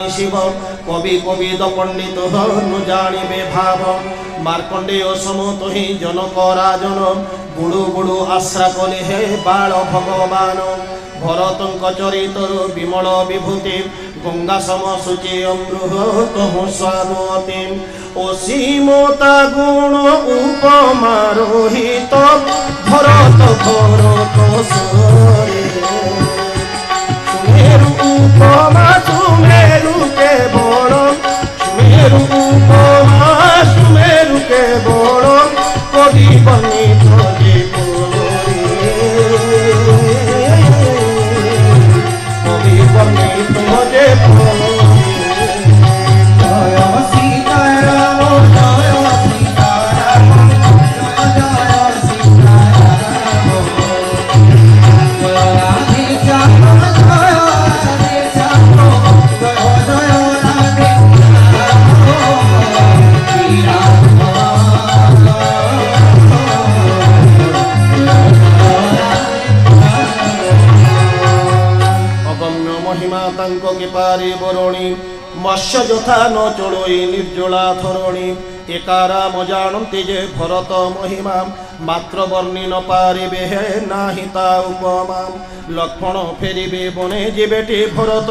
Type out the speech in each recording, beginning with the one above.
শিব কবি কবিদ পণ্ডিত নু জানিবে ভাব মার্কণ্ডেয় সমত হি জনক রাজন বুড়ু বুড়ু আশ্রা কলে হে বাল ভগবান ভরতঙ্ক চরিতর বিমল বিভূতি গঙ্গা সম সূচি অমৃত স্বাদতি অসীমতা গুণ উপমারোহিত ভরত ভরত সরে সুমেরু উপমা সুমেরু কেবল সুমেরু উপমা সুমেরু কেবল কবি বর্ণিত যে কবি বর্ণিত যে পারে বরণী মৎস্য যথা ন চড়ই নির্জলা ধরণী একারা মজানন্তি যে ভরত মহিমা মাত্র বর্ণি ন পারিবে হে নাহি তা উপমা লক্ষ্মণ ফেরিবে বনে যে বেটি ভরত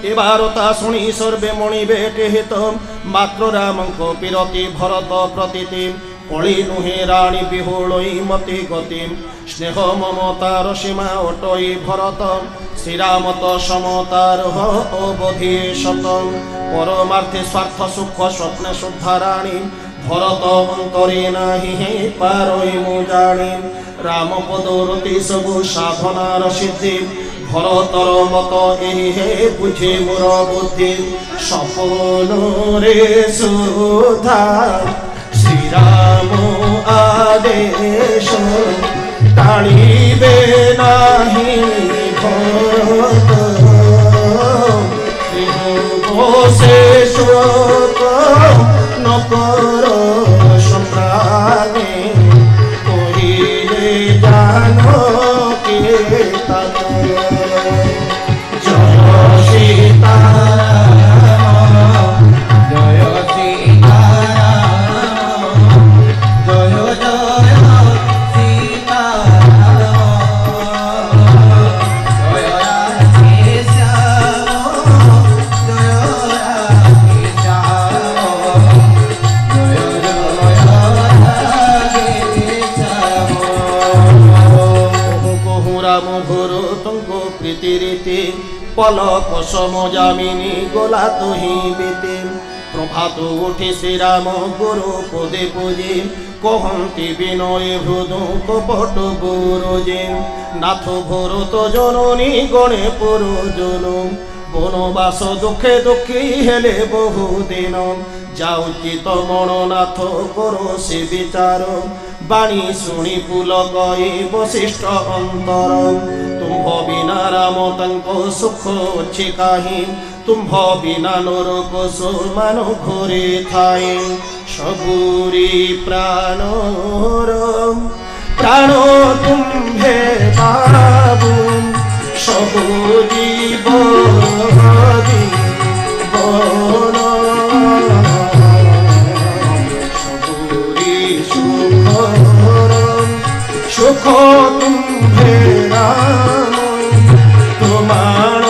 এবার তা শুনি সর্বে মণিবে টেহিত মাত্র রামঙ্ক পিরতি ভরত প্রতীতি কলি নুহে রাণী বিহুলই মতি গতি স্নেহ মমতার সীমা অটই ভরত শ্রীরামত সমতার অবধি শত পরমার্থে স্বার্থ সুখ স্বপ্নে শুদ্ধারাণী ভরত অন্তরে নাহি হে পারই মু জানি রামপদ রতি সবু সাধনার সিদ্ধি ভরতর মত এই হে বুঝে মোর বুদ্ধি স্বপ্ন রে সুধা শ্রীরাম আদেশ টানিবে নাহি ভরত শেষ নকর সম্রাণে কহিলে জানো কে জয় সীতা পলক সম যামিনী গোলা তুহি বেতে প্রভাত উঠে শ্রীরাম গুরু পদে পূজে কহন্তি বিনয়ে হৃদু কপট গুরুজে নাথ ভরত জননী গণে পুরজন বনবাস দুঃখে দুঃখী হেলে বহুদিন যাও চিত মননাথ করো সে বিচার বাণী শুনি পুলক বশিষ্ঠ অন্তর তুম্ভ বিনা রাম তাঙ্ক সুখ ଅଛି কাহি তুম্ভ বিনা নরক সমান ঘরে থাই সবুরি প্রাণর প্রাণ তুম্ভে বাবু সবু জীব বন সবুরি সুখ তুম্ভে রাম তোমার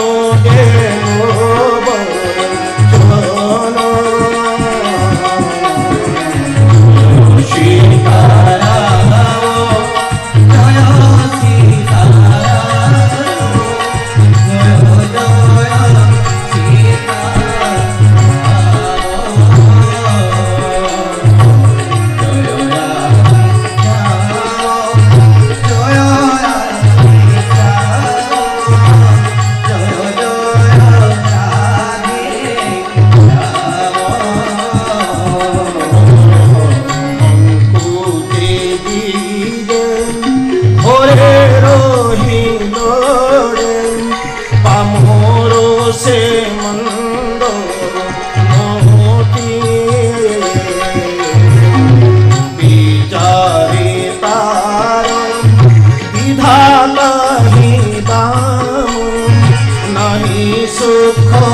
सुख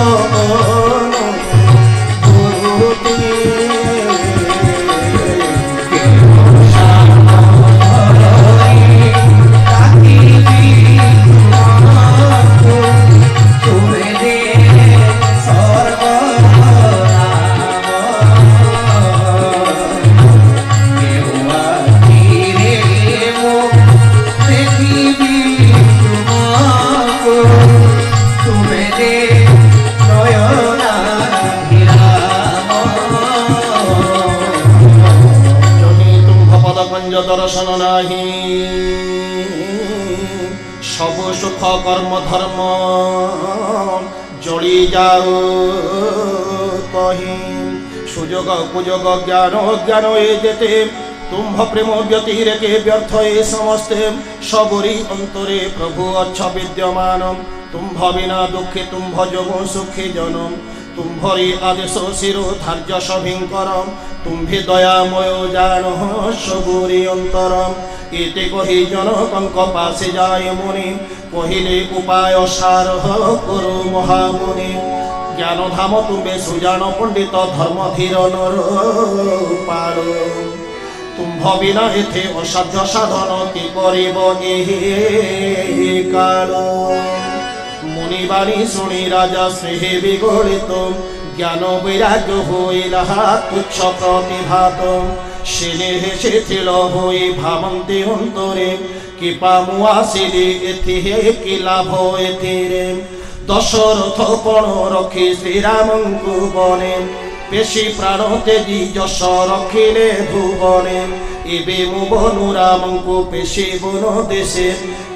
কর্ম ধর্ম জড়ি যাও কহি সুযোগ কুযোগ জ্ঞান অজ্ঞান এ যেতে তুম্ভ প্রেম ব্যতিরেকে ব্যর্থ এ সমস্তে সবরি অন্তরে প্রভু অচ্ছ বিদ্যমান তুম্ভ বিনা দুঃখে তুম্ভ যোগ সুখে জনম তুম্ভরি আদেশ শিরো ধার্য সভিঙ্করম তুম্ভে দয়াময় জান সবুরি অন্তরম এতে কহি জনকঙ্ক পাশে যায় মুনি কহিলে উপায় সার করু মহামুনি জ্ঞানধাম তুম্ভে সুজান পণ্ডিত ধর্ম ধীর নর পার তুম্ভ বিনা এতে অসাধ্য সাধন কি করিব এ কাল মুনিবাণী শুনি রাজা স্নেহে বিগলিত জ্ঞান বৈরাগ্য হইলা তুচ্ছ প্রতিভাত সেনে হেসেছিল হই ভাবন্তি অন্তরে কি পামু আসিলি এথিহে কি লাভ এথিরে দশরথ পণ রক্ষি শ্রীরামঙ্কু বনে বেশি প্রাণ তেজি যশ রক্ষিলে ভুবনে এবে মু বনু রামঙ্কু পেশি বন দেশে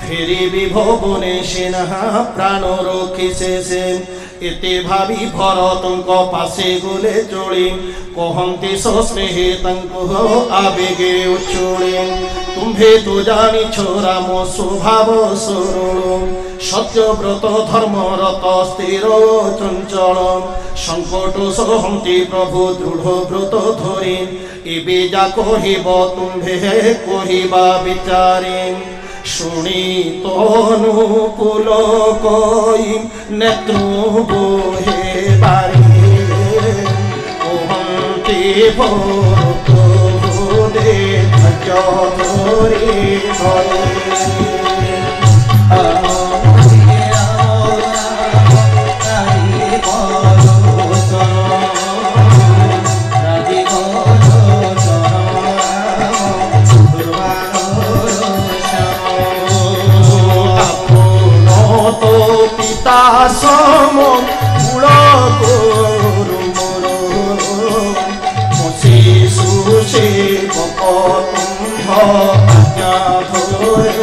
ফেরি বিভবনে সেনা প্রাণ রক্ষি শেষে এতে ভাবি ভরতঙ্ক পাশে গলে চড়ি কহন্তি স্নেহে তঙ্ক আবেগে উচ্ছুড়ে তুম্ভে তো জানিছ রাম স্বভাব সরল সত্যব্রত ধর্মরত স্থির চঞ্চল সংকট সহন্তি প্রভু দৃঢ় ব্রত ধরি এবে যা কহিব তুম্ভে কহিবা বিচারে শুনি তনুকুল কই নেত্র বহে বাড়ি কহন্তি ভরত দে ধরে সম মূল করু মসি সুষে বকুম্ভ আজ্ঞা ধরে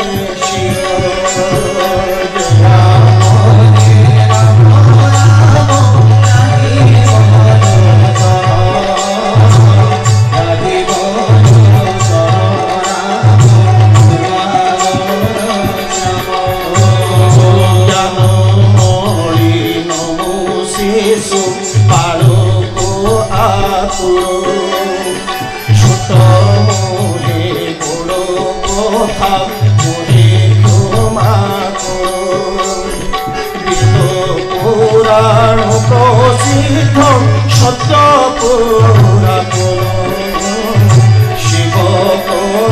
ছোট মোহে বড় কথা মোহে ক্ষমা পুরাণ প্রসিদ্ধ সত্য পুরাতন শিব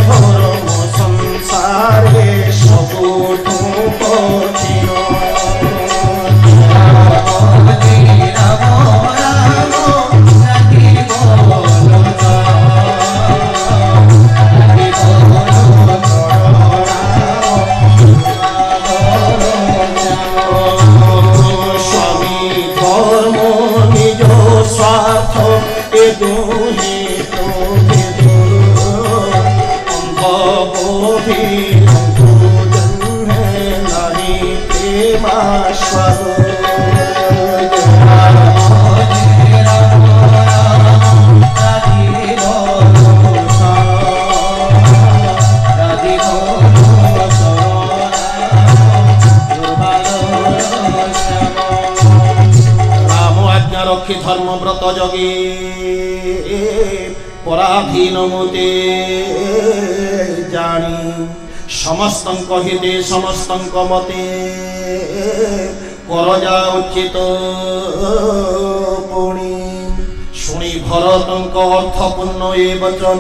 ধর্ম সংসারে ସବୁଠୁ কঠিন রক্ষী ধর্মব্রত যোগী পরাধীন মতে জানি সমস্তঙ্ক হিতে সমস্তঙ্ক মতে করজা উচিত পুণি শুনি ভরতঙ্ক অর্থপূর্ণ এ বচন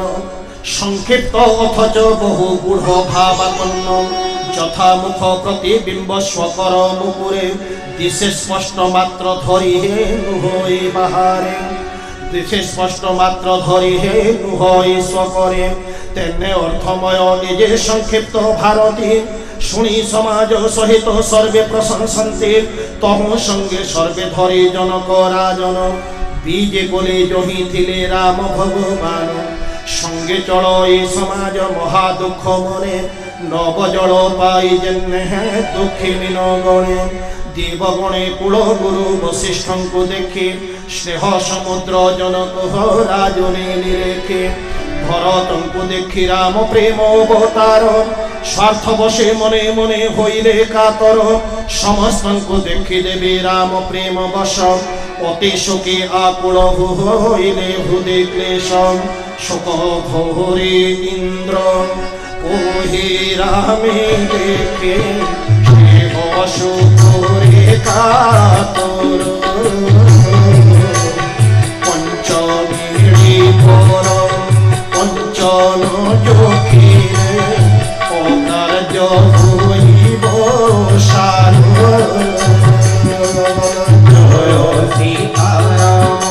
সংক্ষিপ্ত অথচ বহু গূঢ় ভাবাপন্ন যথা মুখ প্রতিবিম্ব স্বকর মুকুরে দিশে স্পষ্ট মাত্র ধরি হে নুহই বাহারে দিশে স্পষ্ট মাত্র ধরি হে নুহই স্বকরে তেনে অর্থময় নিজে সংক্ষিপ্ত ভারতী শুনি সমাজ সহিত সর্বে প্রশংসন্তে তহু সঙ্গে সর্বে ধরি জনক রাজন বীজে কোলে জহি থিলে রাম ভগবান সঙ্গে চল এই সমাজ মহা দুঃখ মনে নবজল পাই যেনে দুঃখিনী নগণে দেবগণে কুল গুরু বশিষ্ঠଙ୍କୁ দেখি স্নেহ সমুদ্র জনক রাজনে নিরেখে ভরতଙ୍କୁ দেখি রাম প্রেম অবতার স্বার্থ বসে মনে মনে হইলে কাতর সমস্তଙ୍କୁ দেখি দেবী রাম প্রেম বশ অতি শোকে আকুল হইলে হৃদে ক্লেশ শোক ঘোরে ইন্দ্র ওহে রামে দেখে অসুরে কাতর পঞ্চমিড়ি পর পঞ্চন যোগীরে অকার্য হইব সার জয় সীতারাম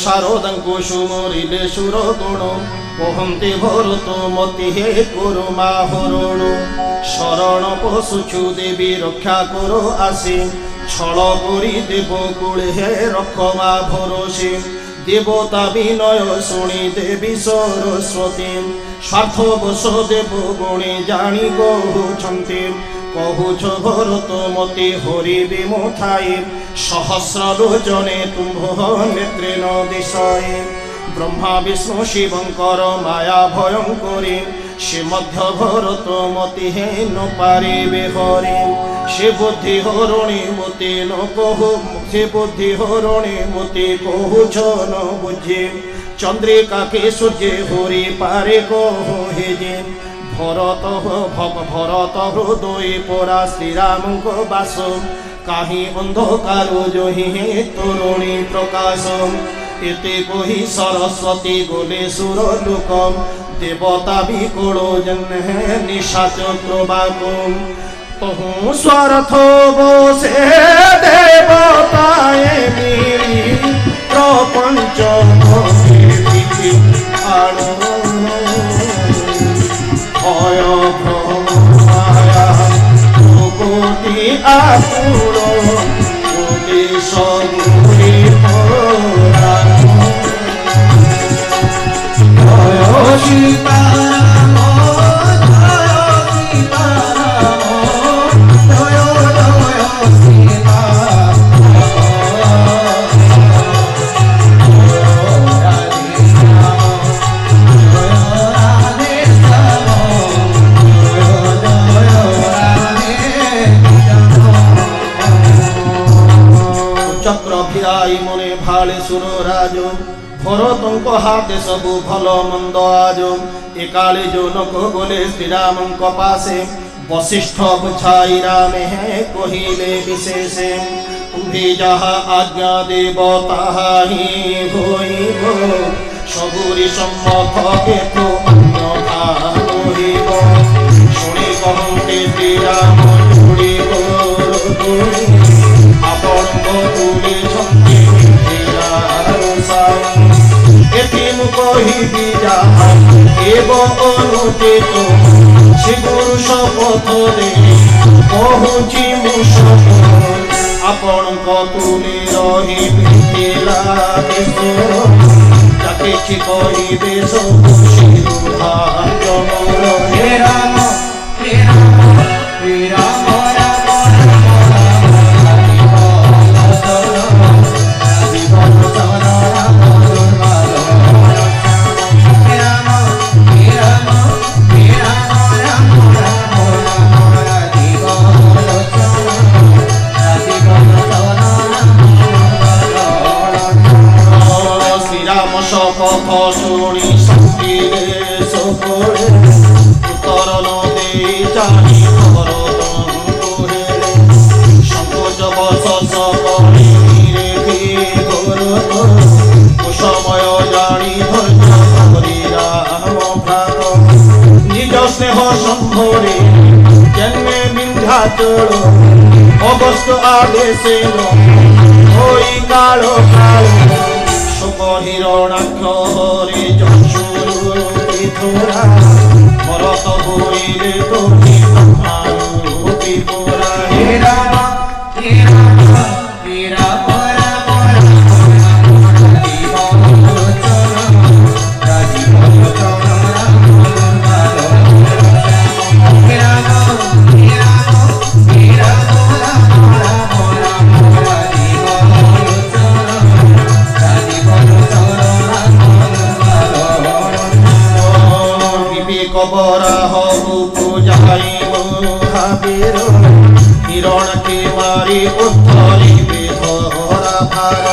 শারদাঙ্কু সুমরিলে সুরগুণ কহন্তে ভরত মতি হে করু মা হরণ শরণ পশুছু দেবী রক্ষা করো আসি ছল করি দেব কুলে হে রক্ষ মা ভরসে দেবতা বিনয় শুনি দেবী সরস্বতী স্বার্থ বশ দেব গুণে জানি কহুছন্তি কহুছ ভরত মতি হরিবে মুথাই সহস্র লোচনে তুম্ভ নেত্রে ন দিশয়ে ব্রহ্মা বিষ্ণু শিবঙ্কর মায়া ভয়ঙ্করী সে মধ্য ভরত মতি হে ন পারিবে হরে সে বুদ্ধি হরণে মতি ন কহু সে বুদ্ধি হরণে মতি কহুছ ন বুঝে চন্দ্রিকাকে সূর্যে হরি পারে কহু হে যে ভরত ভরত হৃদয়ে পরা শ্রীরামঙ্ক বাস কাহি অন্ধকার জহি হে তরুণী প্রকাশ এতে কহি সরস্বতী গোলে সুর লোক দেবতা বিকোল জন্ম নিশাচক্র বাকুম তহু স্বার্থ বসে দেবতায় মিলি প্রপঞ্চ আড় ভয় ভ্রমায়া কোটি আকুল কোটি সগুরি জয় সীতারাম জয় চক্র ফিরাই মনে ভালে সুররাজ ভরতঙ্ক হাতে সবু ভাল মন্দ আজ একালে জনক গলে শ্রীরামঙ্ক পাশে বশিষ্ঠ বুঝাই রামে কহিলে বিশেষে তুমি যাহা আজ্ঞা দেব তাহা হি হইব সবুরি সম্মত কেতু অন্যথা কহিব শুনি কহন্তে শ্রীরাম জুড়িব আপনক তুলিছন্তি এতিম কহিবি যাহা এব অনুচিত সে গুরু শপথ দে কহুছি মু আপনক তুলি রহিবি যাকে কহিবে ସବୁ সিদ্ধ হে রাম হে রাম হে রাম শপথ শুনি শান্তিরে সকলে উত্তর নদী জানি ভরত কহিলে সংকোচ বশ সকলে রেখে ভরত কুসময় জানি ধৈর্য ধরি রাম ভ্রাত নিজ স্নেহ সম্ভরে জন্মে বিন্ধ্যাচল অগস্ত আদেশে ওই কালো কালো হিরণাক্ষ হরে যশোরূপী তোরা ভরত হইলে তুমি ব্রহ্মারূপী তোরা হে রাম হে রাম হে রাম রাম কবরা হবু পূজাই মহাবীর হিরণকে মারি উদ্ধরিবে ধরা ভার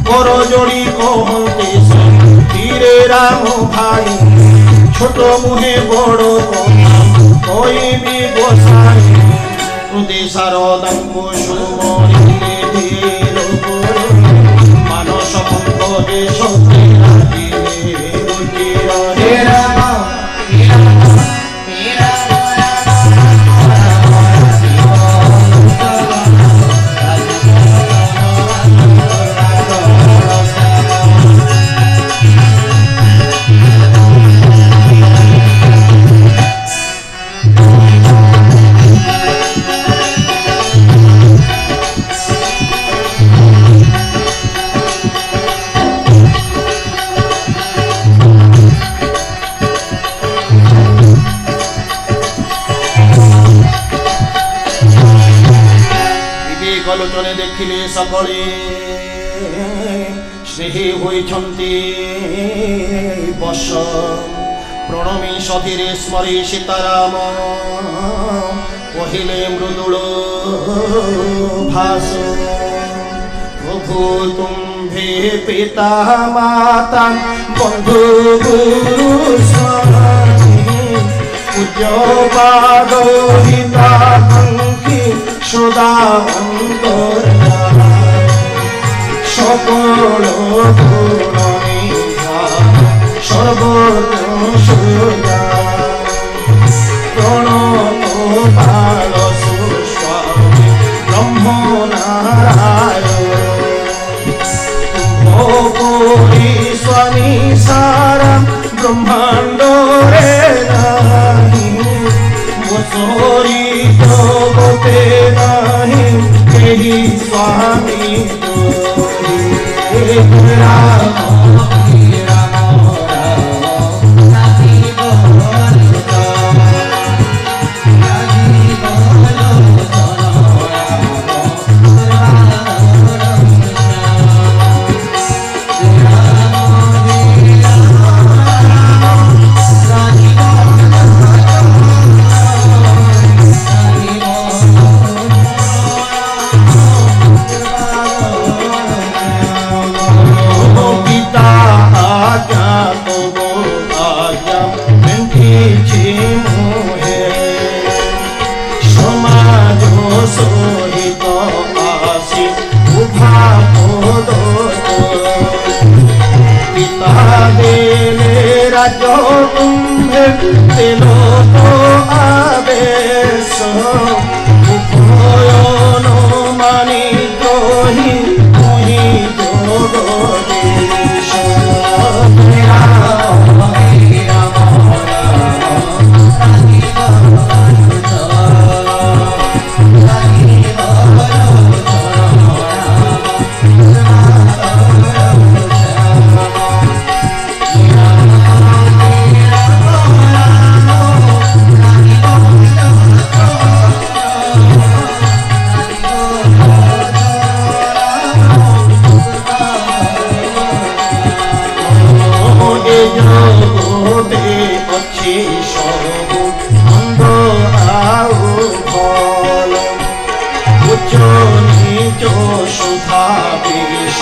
কর জড়ি কহতে তীরে রাম ভাই ছোট মুহে বড় কথা কইবি গোসাই শারদাঙ্গ সুমরিলে ধীর গুরু মানস পঙ্কজে সত্যি লাগিলে রুচির হে রাম আলোচনে দেখিলে সকলে স্নেহী হইছন্তি বশ প্রণমী সধীরে স্মরে সীতারাম কহিলে মৃদুল ভাষ প্রভু তুম্ভে পিতা মাতা বন্ধু গুরু পূজ্য পাদ হিতাকাঙ্ক্ষী সদা অন্তর সকল সর্বত্র প্রণত পাল সুস্বামী ব্রহ্ম নারায়ণ স্বামী সারা ব্রহ্মাণ্ড রে নাহি জগতে নাহি কেহি স্বামী রাম तुम्हे दिलो तो आदेश उभयनो मानी द्रोही मुहि जगदीश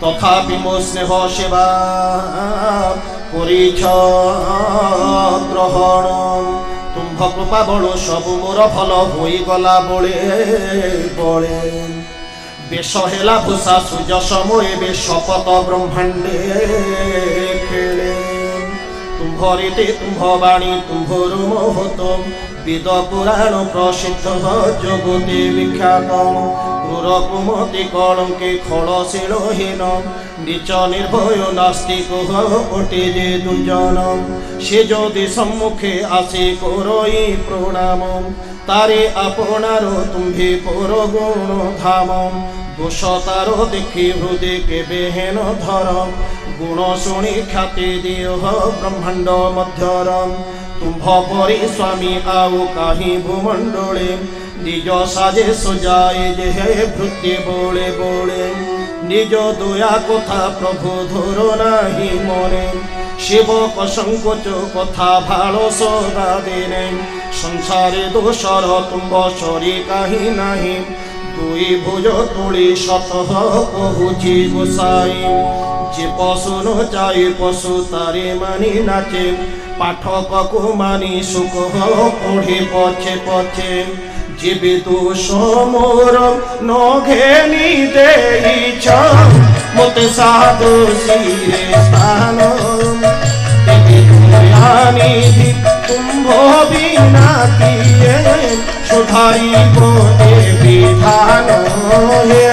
তথাপি মো স্নেহ সেবা করিছ গ্রহণ। তুম্ভ কৃপা বল সবু মোর ভাল হইগলা বলে বলে। বেশ হেলা ভূষা সুযশ মোর বে শপথ ব্রহ্মাণ্ডে খেলে। তুম্ভ রীতি তুম্ভ বাণী তুম্ভর মোহত বেদ পুরাণ প্রসিদ্ধ জগতে বিখ্যাত। ক্রূর কুমতি কলঙ্কে খড়শীলহীন নিচ নির্ভয় নাস্তিক ওটে যে দুর্জন। সে যদি সম্মুখে আসে করই প্রণাম তারে আপনার তুম্ভে পর গুণ ধাম। দোষ তার দেখি হৃদে কেবে হেন ধর গুণ শুনি খ্যাতি দিও ব্রহ্মাণ্ড মধ্যর। তুম্ভ পরি স্বামী আউ কাহি ভূমণ্ডলে নিজ সাজে সজায় যে হে ভৃত্তি বলে বলে। নিজ দয়া কথা প্রভু ধর নাহি মনে সেবক সংকোচ কথা ভালো সদা দিনে। সংসারে দোষর তুম্ভ সরি কাহি নাহি দুই ভুজ তুলি শত কহুছি গোসাই। যে পশু ন চাই পশু তারে মানি নাচে পাঠকକୁ মানি সুখ পঢ়ি পছে পছে। যে বিদুষ মোর ন ঘেনি ଦେଇଛ মতে সাধু শিরে স্থান। দয়ানিধি তুম্ভ বিনা কিয়ে সুধারিব এ বিধান। হে